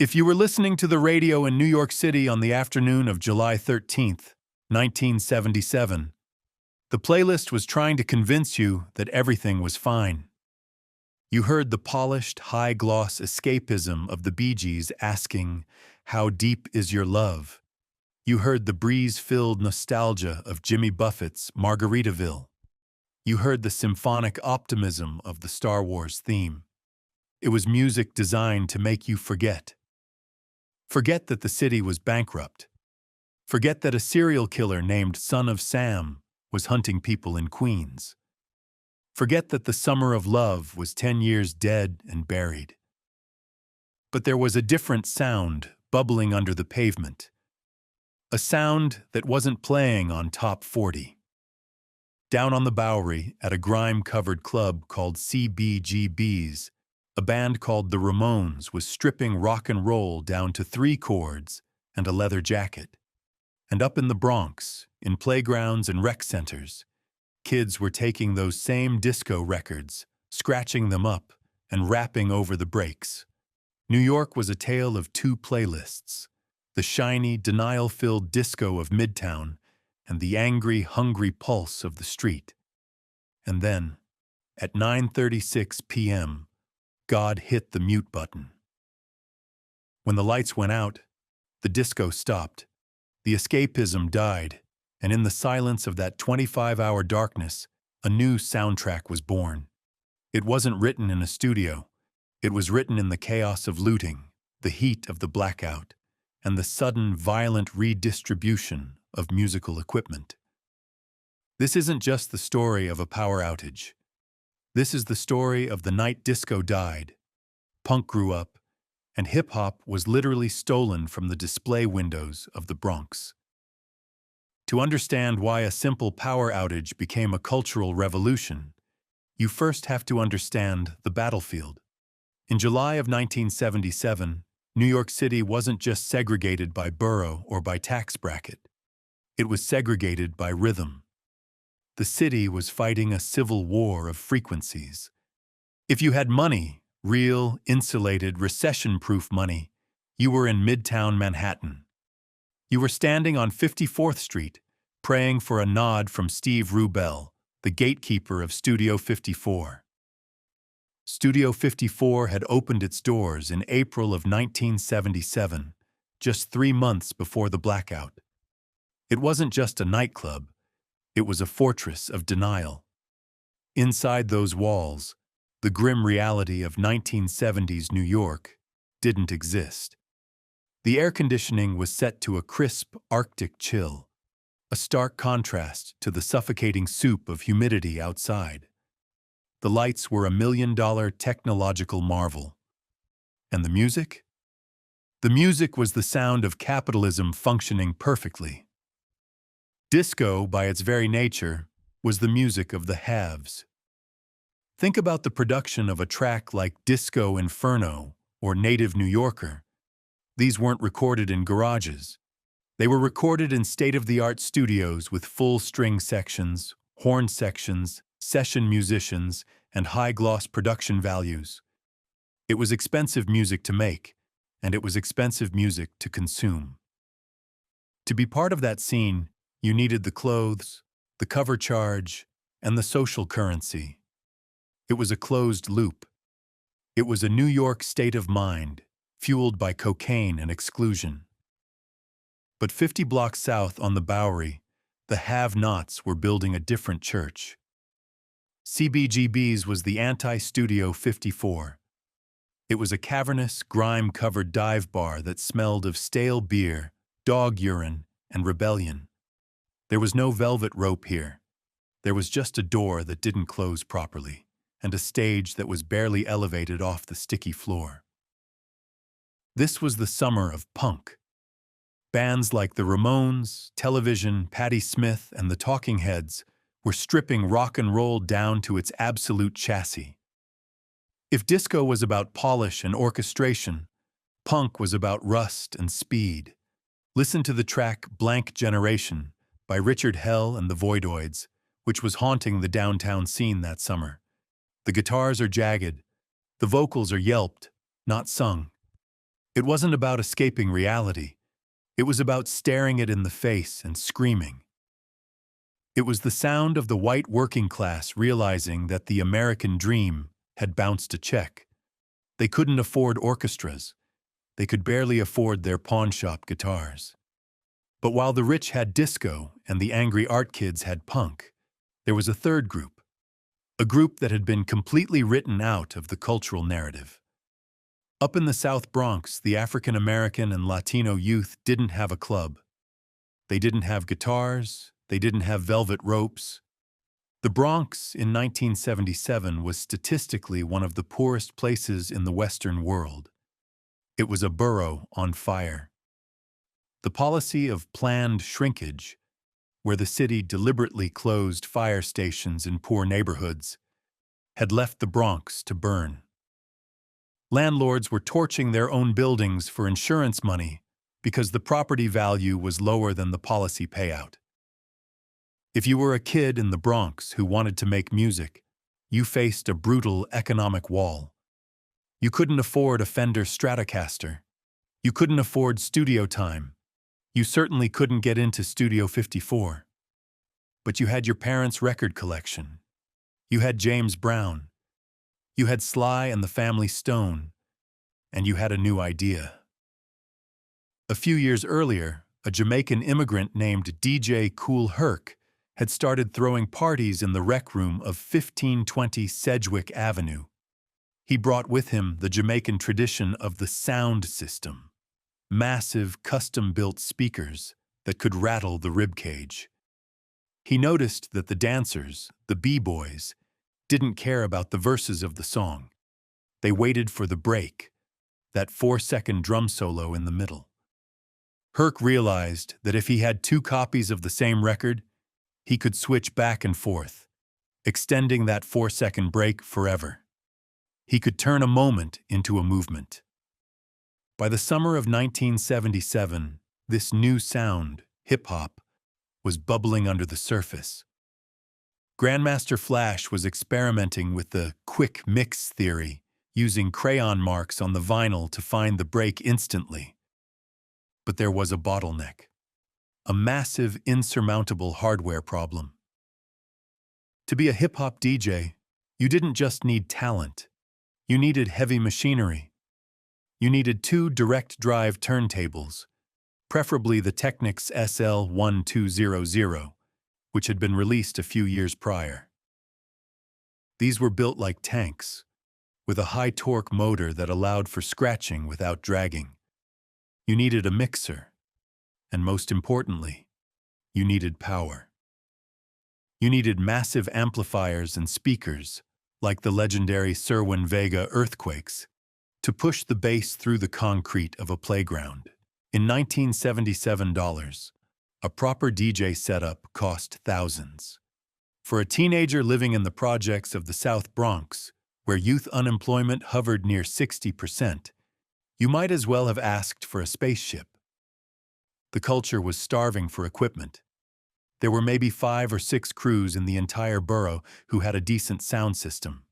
If you were listening to the radio in New York City on the afternoon of July 13th, 1977, the playlist was trying to convince you that everything was fine. You heard the polished, high-gloss escapism of the Bee Gees asking, "How deep is your love?" You heard the breeze-filled nostalgia of Jimmy Buffett's Margaritaville. You heard the symphonic optimism of the Star Wars theme. It was music designed to make you forget. Forget that the city was bankrupt. Forget that a serial killer named Son of Sam was hunting people in Queens. Forget that the summer of love was 10 years dead and buried. But there was a different sound bubbling under the pavement. A sound that wasn't playing on Top 40. Down on the Bowery, at a grime-covered club called CBGB's, a band called the Ramones was stripping rock and roll down to 3 chords and a leather jacket. And up in the Bronx, in playgrounds and rec centers, kids were taking those same disco records, scratching them up, and rapping over the breaks. New York was a tale of 2 playlists, the shiny, denial-filled disco of Midtown and the angry, hungry pulse of the street. And then, at 9:36 p.m., God hit the mute button. When the lights went out, the disco stopped, the escapism died, and in the silence of that 25-hour darkness, a new soundtrack was born. It wasn't written in a studio. It was written in the chaos of looting, the heat of the blackout, and the sudden, violent redistribution of musical equipment. This isn't just the story of a power outage. This is the story of the night disco died, punk grew up, and hip-hop was literally stolen from the display windows of the Bronx. To understand why a simple power outage became a cultural revolution, you first have to understand the battlefield. In July of 1977, New York City wasn't just segregated by borough or by tax bracket. It was segregated by rhythm. The city was fighting a civil war of frequencies. If you had money, real, insulated, recession-proof money, you were in Midtown Manhattan. You were standing on 54th Street, praying for a nod from Steve Rubell, the gatekeeper of Studio 54. Studio 54 had opened its doors in April of 1977, just 3 months before the blackout. It wasn't just a nightclub, it was a fortress of denial. Inside those walls, the grim reality of 1970s New York didn't exist. The air conditioning was set to a crisp Arctic chill, a stark contrast to the suffocating soup of humidity outside. The lights were $1 million technological marvel. And the music? The music was the sound of capitalism functioning perfectly. Disco, by its very nature, was the music of the haves. Think about the production of a track like Disco Inferno or Native New Yorker. These weren't recorded in garages. They were recorded in state-of-the-art studios with full string sections, horn sections, session musicians, and high-gloss production values. It was expensive music to make, and it was expensive music to consume. To be part of that scene, you needed the clothes, the cover charge, and the social currency. It was a closed loop. It was a New York state of mind, fueled by cocaine and exclusion. But 50 blocks south on the Bowery, the have-nots were building a different church. CBGB's was the anti-Studio 54. It was a cavernous, grime-covered dive bar that smelled of stale beer, dog urine, and rebellion. There was no velvet rope here. There was just a door that didn't close properly, and a stage that was barely elevated off the sticky floor. This was the summer of punk. Bands like the Ramones, Television, Patti Smith, and the Talking Heads were stripping rock and roll down to its absolute chassis. If disco was about polish and orchestration, punk was about rust and speed. Listen to the track Blank Generation by Richard Hell and the Voidoids, which was haunting the downtown scene that summer. The guitars are jagged, the vocals are yelped, not sung. It wasn't about escaping reality. It was about staring it in the face and screaming. It was the sound of the white working class realizing that the American dream had bounced a check. They couldn't afford orchestras. They could barely afford their pawnshop guitars. But while the rich had disco and the angry art kids had punk, there was a third group, a group that had been completely written out of the cultural narrative. Up in the South Bronx, the African American and Latino youth didn't have a club. They didn't have guitars. They didn't have velvet ropes. The Bronx in 1977 was statistically one of the poorest places in the Western world. It was a borough on fire. The policy of planned shrinkage, where the city deliberately closed fire stations in poor neighborhoods, had left the Bronx to burn. Landlords were torching their own buildings for insurance money because the property value was lower than the policy payout. If you were a kid in the Bronx who wanted to make music, you faced a brutal economic wall. You couldn't afford a Fender Stratocaster. You couldn't afford studio time. You certainly couldn't get into Studio 54. But you had your parents' record collection. You had James Brown. You had Sly and the Family Stone. And you had a new idea. A few years earlier, a Jamaican immigrant named DJ Kool Herc had started throwing parties in the rec room of 1520 Sedgwick Avenue. He brought with him the Jamaican tradition of the sound system, massive custom-built speakers that could rattle the ribcage. He noticed that the dancers, the b-boys, didn't care about the verses of the song. They waited for the break, that 4-second drum solo in the middle. Herc realized that if he had 2 copies of the same record, he could switch back and forth, extending that 4-second break forever. He could turn a moment into a movement. By the summer of 1977, this new sound, hip-hop, was bubbling under the surface. Grandmaster Flash was experimenting with the quick mix theory, using crayon marks on the vinyl to find the break instantly. But there was a bottleneck. A massive, insurmountable hardware problem. To be a hip-hop DJ, you didn't just need talent. You needed heavy machinery. You needed 2 direct-drive turntables, preferably the Technics SL1200, which had been released a few years prior. These were built like tanks, with a high-torque motor that allowed for scratching without dragging. You needed a mixer. And most importantly, you needed power. You needed massive amplifiers and speakers, like the legendary Serwin Vega earthquakes, to push the bass through the concrete of a playground. In 1977 dollars, a proper DJ setup cost thousands. For a teenager living in the projects of the South Bronx, where youth unemployment hovered near 60%, you might as well have asked for a spaceship. The culture was starving for equipment. There were maybe 5 or 6 crews in the entire borough who had a decent sound system.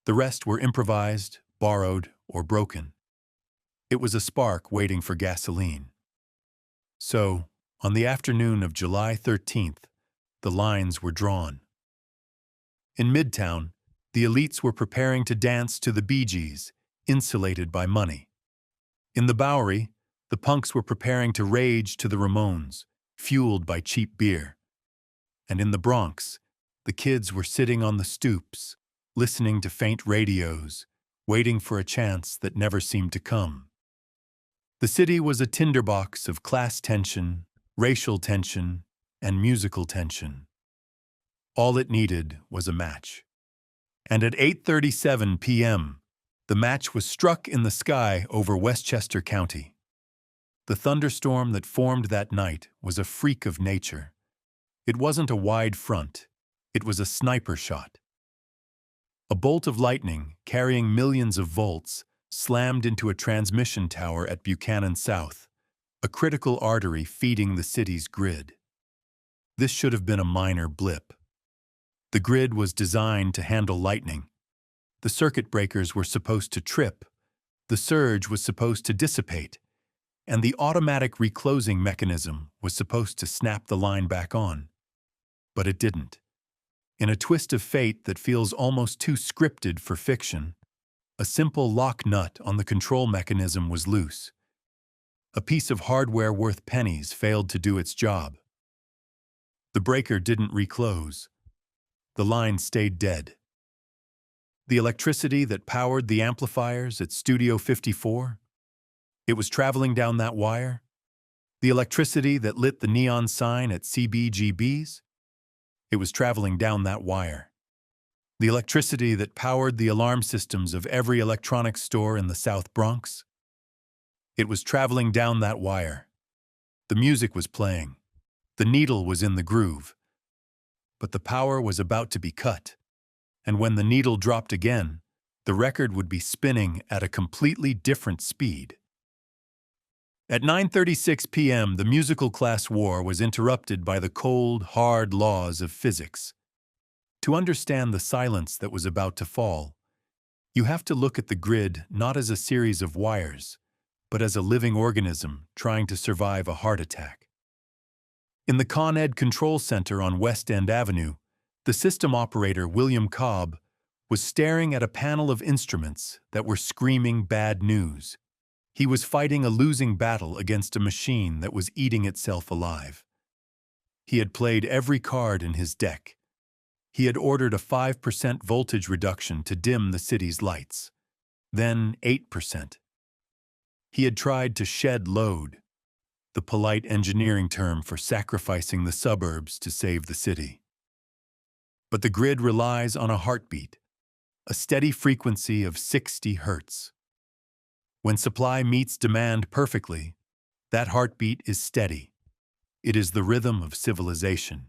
The rest were improvised, borrowed, or broken. It was a spark waiting for gasoline. So, on the afternoon of July 13th, the lines were drawn. In Midtown, the elites were preparing to dance to the Bee Gees, insulated by money. In the Bowery, the punks were preparing to rage to the Ramones, fueled by cheap beer. And in the Bronx, the kids were sitting on the stoops, listening to faint radios, waiting for a chance that never seemed to come. The city was a tinderbox of class tension, racial tension, and musical tension. All it needed was a match. And at 8:37 p.m., the match was struck in the sky over Westchester County. The thunderstorm that formed that night was a freak of nature. It wasn't a wide front. It was a sniper shot. A bolt of lightning, carrying millions of volts, slammed into a transmission tower at Buchanan South, a critical artery feeding the city's grid. This should have been a minor blip. The grid was designed to handle lightning. The circuit breakers were supposed to trip, The surge was supposed to dissipate, and the automatic reclosing mechanism was supposed to snap the line back on. But it didn't. In a twist of fate that feels almost too scripted for fiction, a simple lock nut on the control mechanism was loose. A piece of hardware worth pennies failed to do its job. The breaker didn't reclose. The line stayed dead. The electricity that powered the amplifiers at Studio 54, it was traveling down that wire. The electricity that lit the neon sign at CBGB's, it was traveling down that wire. The electricity that powered the alarm systems of every electronics store in the South Bronx, it was traveling down that wire. The music was playing. The needle was in the groove. But the power was about to be cut. And when the needle dropped again, the record would be spinning at a completely different speed. At 9:36 p.m., the musical class war was interrupted by the cold, hard laws of physics. To understand the silence that was about to fall, you have to look at the grid not as a series of wires, but as a living organism trying to survive a heart attack. In the Con Ed Control Center on West End Avenue, the system operator, William Cobb, was staring at a panel of instruments that were screaming bad news. He was fighting a losing battle against a machine that was eating itself alive. He had played every card in his deck. He had ordered a 5% voltage reduction to dim the city's lights, then 8%. He had tried to shed load, the polite engineering term for sacrificing the suburbs to save the city. But the grid relies on a heartbeat, a steady frequency of 60 hertz. When supply meets demand perfectly, that heartbeat is steady. It is the rhythm of civilization.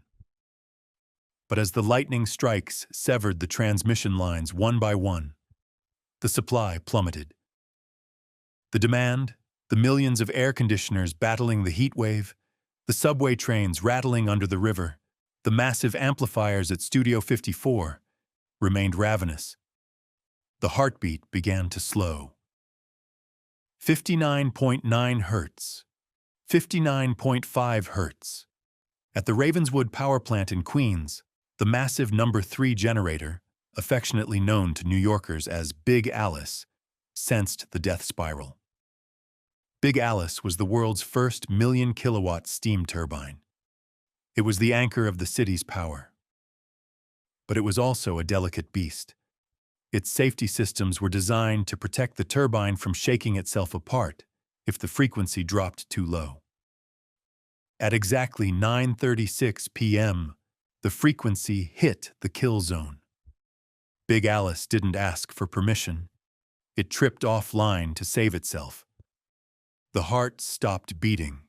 But as the lightning strikes severed the transmission lines one by one, the supply plummeted. The demand, the millions of air conditioners battling the heat wave, the subway trains rattling under the river, the massive amplifiers at Studio 54 remained ravenous. The heartbeat began to slow. 59.9 hertz, 59.5 hertz. At the Ravenswood power plant in Queens, the massive number 3 generator, affectionately known to New Yorkers as Big Alice, sensed the death spiral. Big Alice was the world's first million-kilowatt steam turbine. It was the anchor of the city's power. But it was also a delicate beast. Its safety systems were designed to protect the turbine from shaking itself apart if the frequency dropped too low. At exactly 9:36 p.m., the frequency hit the kill zone. Big Alice didn't ask for permission. It tripped offline to save itself. The heart stopped beating.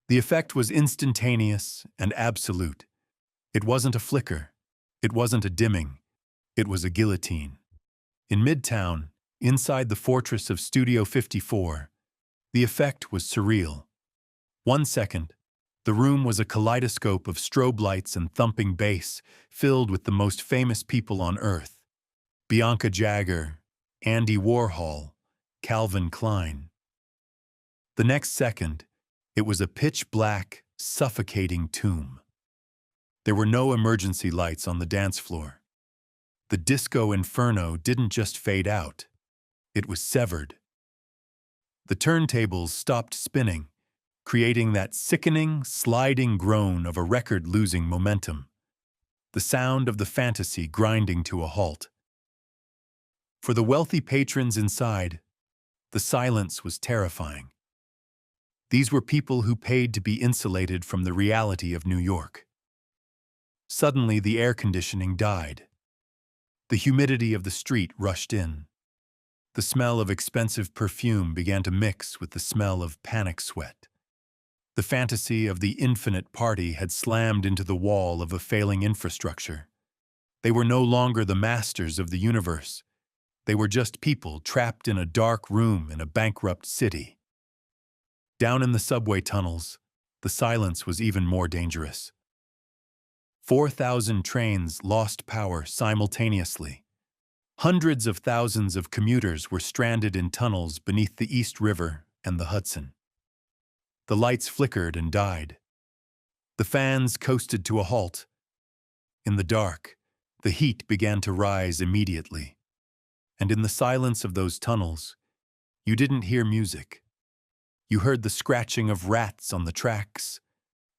The effect was instantaneous and absolute. It wasn't a flicker. It wasn't a dimming. It was a guillotine. In Midtown, inside the fortress of Studio 54, the effect was surreal. 1 second, the room was a kaleidoscope of strobe lights and thumping bass filled with the most famous people on Earth: Bianca Jagger, Andy Warhol, Calvin Klein. The next second, it was a pitch-black, suffocating tomb. There were no emergency lights on the dance floor. The disco inferno didn't just fade out, it was severed. The turntables stopped spinning, creating that sickening, sliding groan of a record losing momentum, the sound of the fantasy grinding to a halt. For the wealthy patrons inside, the silence was terrifying. These were people who paid to be insulated from the reality of New York. Suddenly, the air conditioning died. The humidity of the street rushed in. The smell of expensive perfume began to mix with the smell of panic sweat. The fantasy of the infinite party had slammed into the wall of a failing infrastructure. They were no longer the masters of the universe. They were just people trapped in a dark room in a bankrupt city. Down in the subway tunnels, the silence was even more dangerous. 4,000 trains lost power simultaneously. Hundreds of thousands of commuters were stranded in tunnels beneath the East River and the Hudson. The lights flickered and died. The fans coasted to a halt. In the dark, the heat began to rise immediately. And in the silence of those tunnels, you didn't hear music. You heard the scratching of rats on the tracks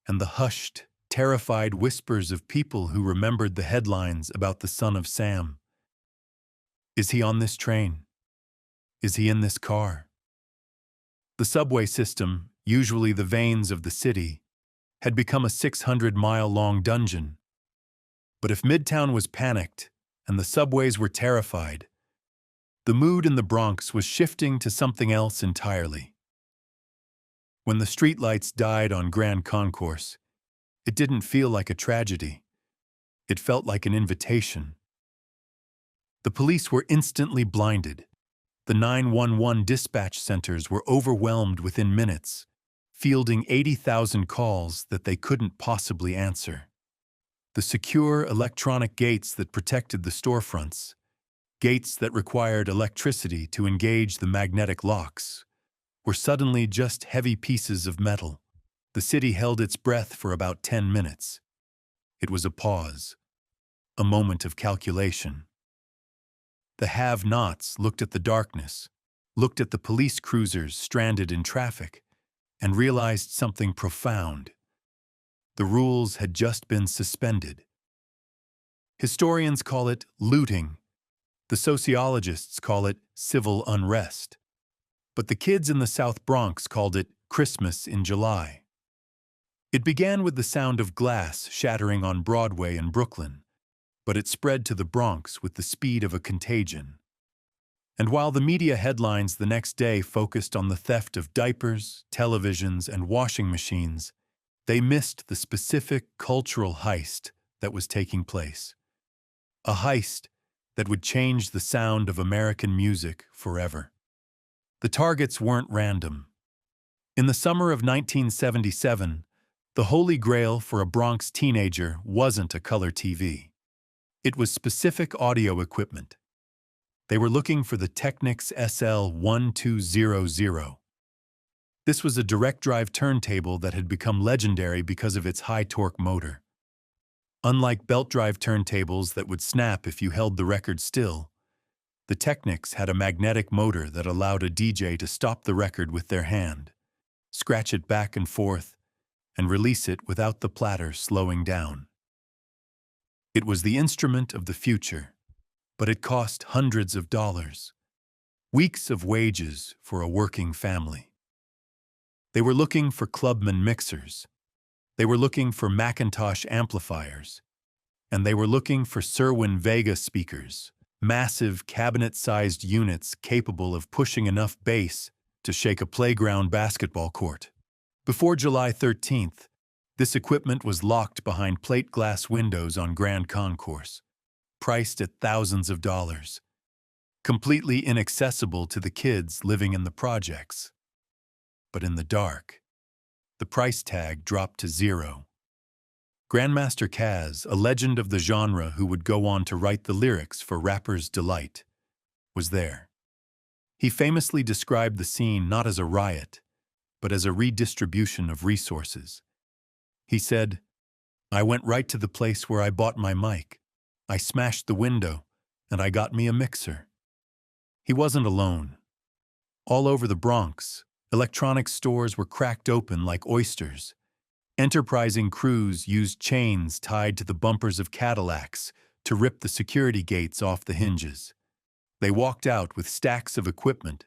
and the hushed, terrified whispers of people who remembered the headlines about the son of Sam. Is he on this train? Is he in this car? The subway system, usually the veins of the city, had become a 600-mile-long dungeon. But if Midtown was panicked and the subways were terrified, the mood in the Bronx was shifting to something else entirely. When the streetlights died on Grand Concourse, it didn't feel like a tragedy. It felt like an invitation. The police were instantly blinded. The 911 dispatch centers were overwhelmed within minutes, fielding 80,000 calls that they couldn't possibly answer. The secure electronic gates that protected the storefronts, gates that required electricity to engage the magnetic locks, were suddenly just heavy pieces of metal. The city held its breath for about 10 minutes. It was a pause, a moment of calculation. The have-nots looked at the darkness, looked at the police cruisers stranded in traffic, and realized something profound. The rules had just been suspended. Historians call it looting. The sociologists call it civil unrest. But the kids in the South Bronx called it Christmas in July. It began with the sound of glass shattering on Broadway in Brooklyn, but it spread to the Bronx with the speed of a contagion. And while the media headlines the next day focused on the theft of diapers, televisions, and washing machines, they missed the specific cultural heist that was taking place. A heist that would change the sound of American music forever. The targets weren't random. In the summer of 1977, the holy grail for a Bronx teenager wasn't a color TV. It was specific audio equipment. They were looking for the Technics SL1200. This was a direct-drive turntable that had become legendary because of its high-torque motor. Unlike belt-drive turntables that would snap if you held the record still, the Technics had a magnetic motor that allowed a DJ to stop the record with their hand, scratch it back and forth, and release it without the platter slowing down. It was the instrument of the future, but it cost hundreds of dollars, weeks of wages for a working family. They were looking for Clubman mixers. They were looking for Macintosh amplifiers. And they were looking for Serwin Vega speakers, massive cabinet-sized units capable of pushing enough bass to shake a playground basketball court. Before July 13th, this equipment was locked behind plate glass windows on Grand Concourse, priced at thousands of dollars, completely inaccessible to the kids living in the projects. But in the dark, the price tag dropped to zero. Grandmaster Caz, a legend of the genre who would go on to write the lyrics for Rapper's Delight, was there. He famously described the scene not as a riot, but as a redistribution of resources. He said, "I went right to the place where I bought my mic. I smashed the window, and I got me a mixer." He wasn't alone. All over the Bronx, electronics stores were cracked open like oysters. Enterprising crews used chains tied to the bumpers of Cadillacs to rip the security gates off the hinges. They walked out with stacks of equipment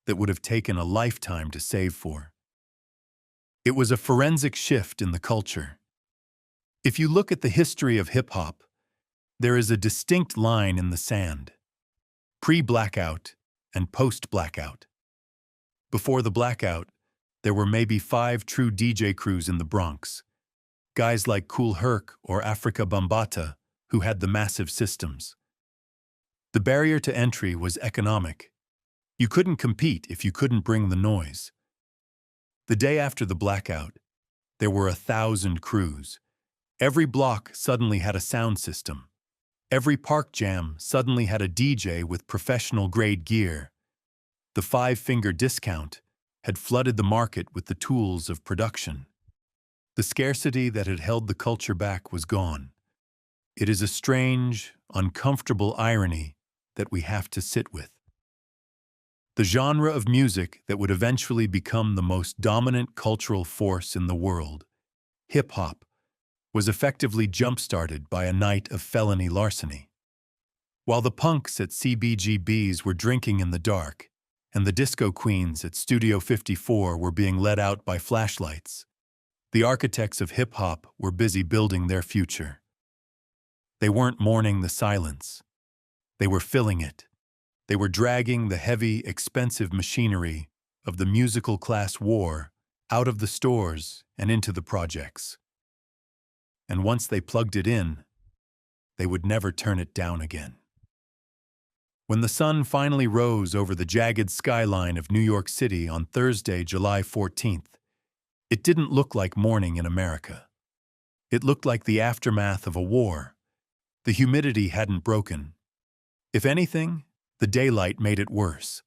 that would have taken a lifetime to save for. It was a forensic shift in the culture. If you look at the history of hip-hop, there is a distinct line in the sand: pre-blackout and post-blackout. Before the blackout, there were maybe 5 true DJ crews in the Bronx. Guys like Kool Herc or Africa Bambaataa, who had the massive systems. The barrier to entry was economic. You couldn't compete if you couldn't bring the noise. The day after the blackout, there were 1,000 crews. Every block suddenly had a sound system. Every park jam suddenly had a DJ with professional-grade gear. The five-finger discount had flooded the market with the tools of production. The scarcity that had held the culture back was gone. It is a strange, uncomfortable irony that we have to sit with. The genre of music that would eventually become the most dominant cultural force in the world, hip-hop, was effectively jump-started by a night of felony larceny. While the punks at CBGB's were drinking in the dark, and the disco queens at Studio 54 were being led out by flashlights, the architects of hip-hop were busy building their future. They weren't mourning the silence. They were filling it. They were dragging the heavy, expensive machinery of the musical class war out of the stores and into the projects. And once they plugged it in, they would never turn it down again. When the sun finally rose over the jagged skyline of New York City on Thursday, July 14th, it didn't look like morning in America. It looked like the aftermath of a war. The humidity hadn't broken. If anything, the daylight made it worse.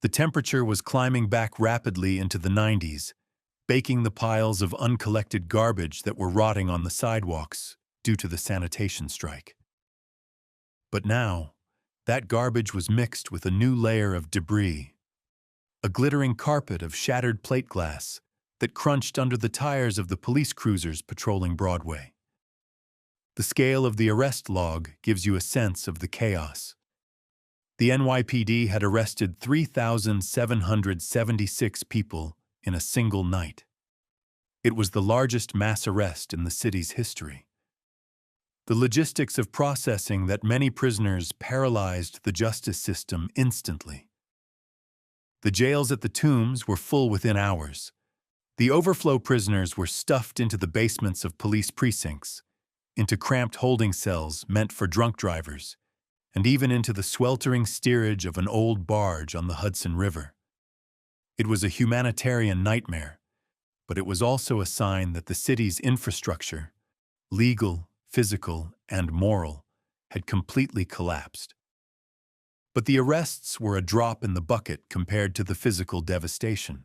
The temperature was climbing back rapidly into the 90s, baking the piles of uncollected garbage that were rotting on the sidewalks due to the sanitation strike. But now, that garbage was mixed with a new layer of debris, a glittering carpet of shattered plate glass that crunched under the tires of the police cruisers patrolling Broadway. The scale of the arrest log gives you a sense of the chaos. The NYPD had arrested 3,776 people in a single night. It was the largest mass arrest in the city's history. The logistics of processing that many prisoners paralyzed the justice system instantly. The jails at the Tombs were full within hours. The overflow prisoners were stuffed into the basements of police precincts, into cramped holding cells meant for drunk drivers, and even into the sweltering steerage of an old barge on the Hudson River. It was a humanitarian nightmare, but it was also a sign that the city's infrastructure, legal, physical, and moral, had completely collapsed. But the arrests were a drop in the bucket compared to the physical devastation.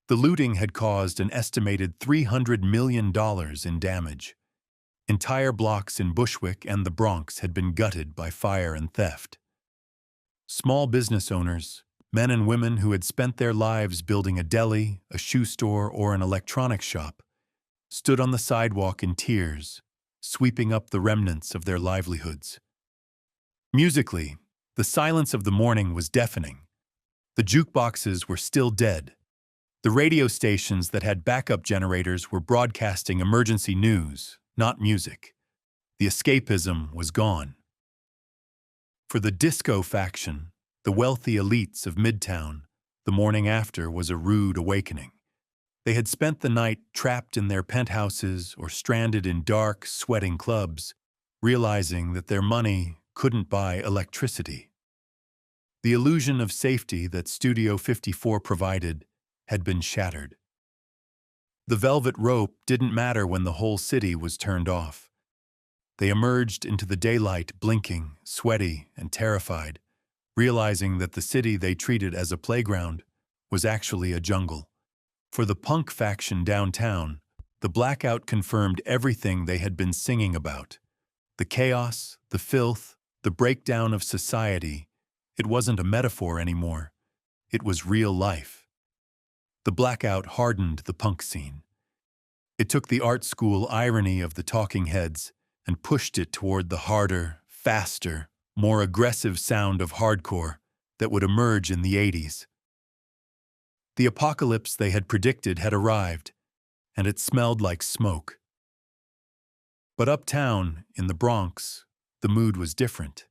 The looting had caused an estimated $300 million in damage. Entire blocks in Bushwick and the Bronx had been gutted by fire and theft. Small business owners, men and women who had spent their lives building a deli, a shoe store, or an electronics shop, stood on the sidewalk in tears, sweeping up the remnants of their livelihoods. Musically, the silence of the morning was deafening. The jukeboxes were still dead. The radio stations that had backup generators were broadcasting emergency news, not music. The escapism was gone. For the disco faction, the wealthy elites of Midtown, the morning after was a rude awakening. They had spent the night trapped in their penthouses or stranded in dark, sweating clubs, realizing that their money couldn't buy electricity. The illusion of safety that Studio 54 provided had been shattered. The velvet rope didn't matter when the whole city was turned off. They emerged into the daylight blinking, sweaty, and terrified, realizing that the city they treated as a playground was actually a jungle. For the punk faction downtown, the blackout confirmed everything they had been singing about. The chaos, the filth, the breakdown of society. It wasn't a metaphor anymore. It was real life. The blackout hardened the punk scene. It took the art school irony of the talking heads and pushed it toward the harder, faster, more aggressive sound of hardcore that would emerge in the 80s. The apocalypse they had predicted had arrived, and it smelled like smoke. But uptown, in the Bronx, the mood was different.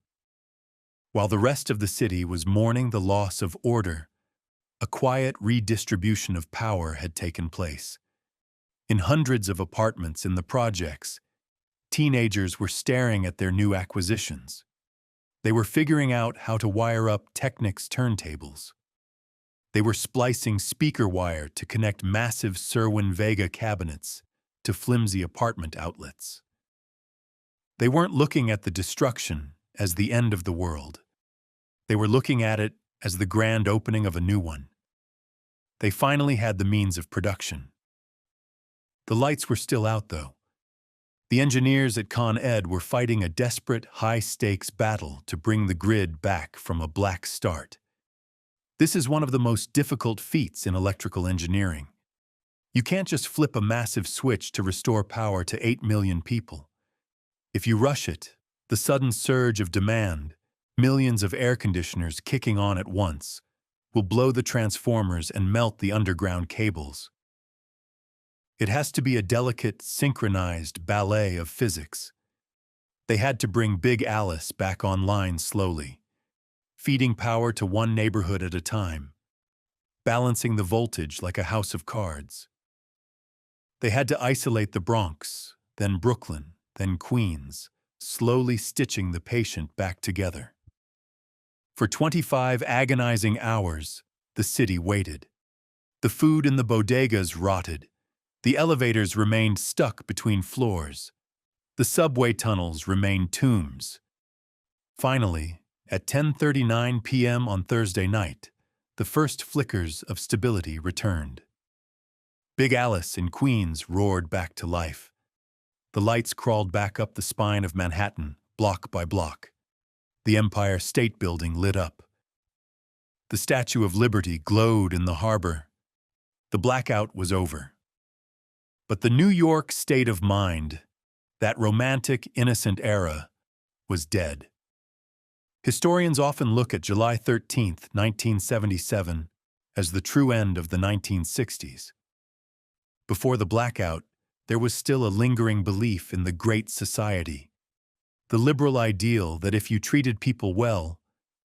While the rest of the city was mourning the loss of order, a quiet redistribution of power had taken place. In hundreds of apartments in the projects, teenagers were staring at their new acquisitions. They were figuring out how to wire up Technics turntables. They were splicing speaker wire to connect massive Sherwin-Vega cabinets to flimsy apartment outlets. They weren't looking at the destruction as the end of the world. They were looking at it as the grand opening of a new one. They finally had the means of production. The lights were still out, though. The engineers at Con Ed were fighting a desperate, high-stakes battle to bring the grid back from a black start. This is one of the most difficult feats in electrical engineering. You can't just flip a massive switch to restore power to 8 million people. If you rush it, the sudden surge of demand, millions of air conditioners kicking on at once, will blow the transformers and melt the underground cables. It has to be a delicate, synchronized ballet of physics. They had to bring Big Alice back online slowly, feeding power to one neighborhood at a time, balancing the voltage like a house of cards. They had to isolate the Bronx, then Brooklyn, then Queens, slowly stitching the patient back together. For 25 agonizing hours, the city waited. The food in the bodegas rotted. The elevators remained stuck between floors. The subway tunnels remained tombs. Finally, at 10:39 p.m. on Thursday night, the first flickers of stability returned. Big Alice in Queens roared back to life. The lights crawled back up the spine of Manhattan, block by block. The Empire State Building lit up. The Statue of Liberty glowed in the harbor. The blackout was over. But the New York state of mind, that romantic, innocent era, was dead. Historians often look at July 13, 1977, as the true end of the 1960s. Before the blackout, there was still a lingering belief in the Great Society, the liberal ideal that if you treated people well,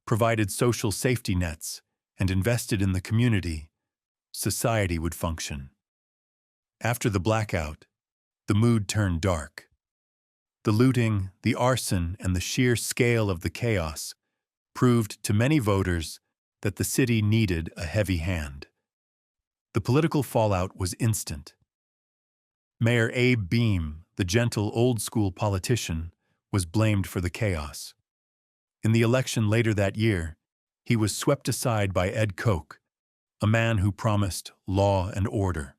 provided social safety nets, and invested in the community, society would function. After the blackout, the mood turned dark. The looting, the arson, and the sheer scale of the chaos proved to many voters that the city needed a heavy hand. The political fallout was instant. Mayor Abe Beame, the gentle, old-school politician, was blamed for the chaos. In the election later that year, he was swept aside by Ed Koch, a man who promised law and order.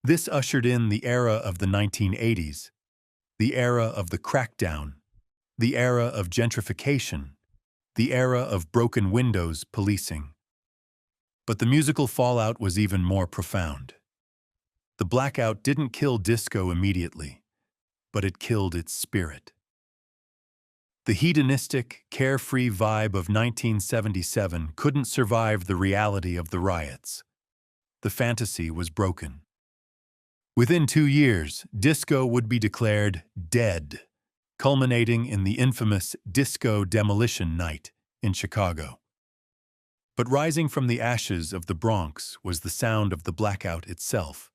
This ushered in the era of the 1980s, the era of the crackdown, the era of gentrification, the era of broken windows policing. But the musical fallout was even more profound. The blackout didn't kill disco immediately, but it killed its spirit. The hedonistic, carefree vibe of 1977 couldn't survive the reality of the riots. The fantasy was broken. Within 2 years, disco would be declared dead, culminating in the infamous Disco Demolition Night in Chicago. But rising from the ashes of the Bronx was the sound of the blackout itself.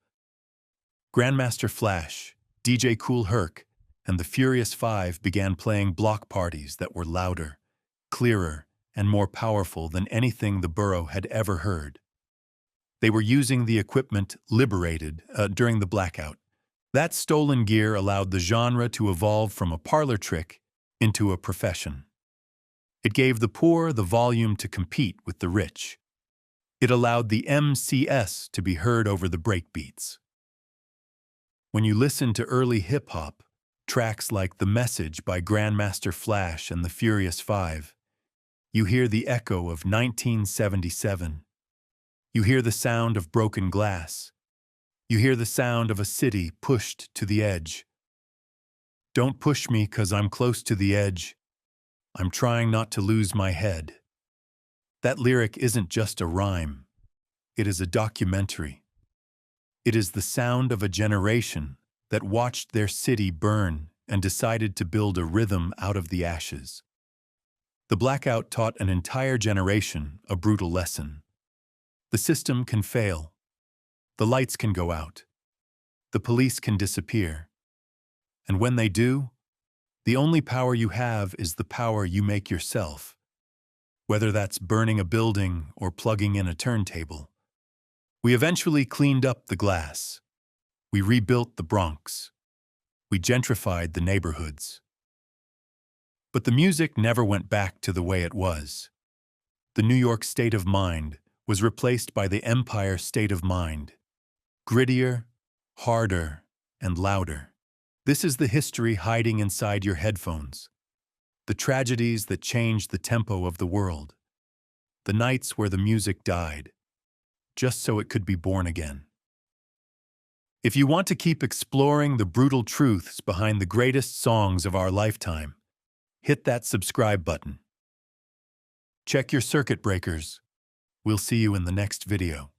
Grandmaster Flash, DJ Kool Herc, and the Furious Five began playing block parties that were louder, clearer, and more powerful than anything the borough had ever heard. They were using the equipment liberated during the blackout. That stolen gear allowed the genre to evolve from a parlor trick into a profession. It gave the poor the volume to compete with the rich. It allowed the MCS to be heard over the breakbeats. When you listen to early hip-hop, tracks like The Message by Grandmaster Flash and the Furious Five, you hear the echo of 1977. You hear the sound of broken glass. You hear the sound of a city pushed to the edge. Don't push me 'cause I'm close to the edge. I'm trying not to lose my head. That lyric isn't just a rhyme. It is a documentary. It is the sound of a generation that watched their city burn and decided to build a rhythm out of the ashes. The blackout taught an entire generation a brutal lesson. The system can fail. The lights can go out. The police can disappear. And when they do, the only power you have is the power you make yourself, whether that's burning a building or plugging in a turntable. We eventually cleaned up the glass. We rebuilt the Bronx. We gentrified the neighborhoods. But the music never went back to the way it was. The New York state of mind was replaced by the Empire state of mind. Grittier, harder, and louder. This is the history hiding inside your headphones. The tragedies that changed the tempo of the world. The nights where the music died, just so it could be born again. If you want to keep exploring the brutal truths behind the greatest songs of our lifetime, hit that subscribe button. Check your circuit breakers. We'll see you in the next video.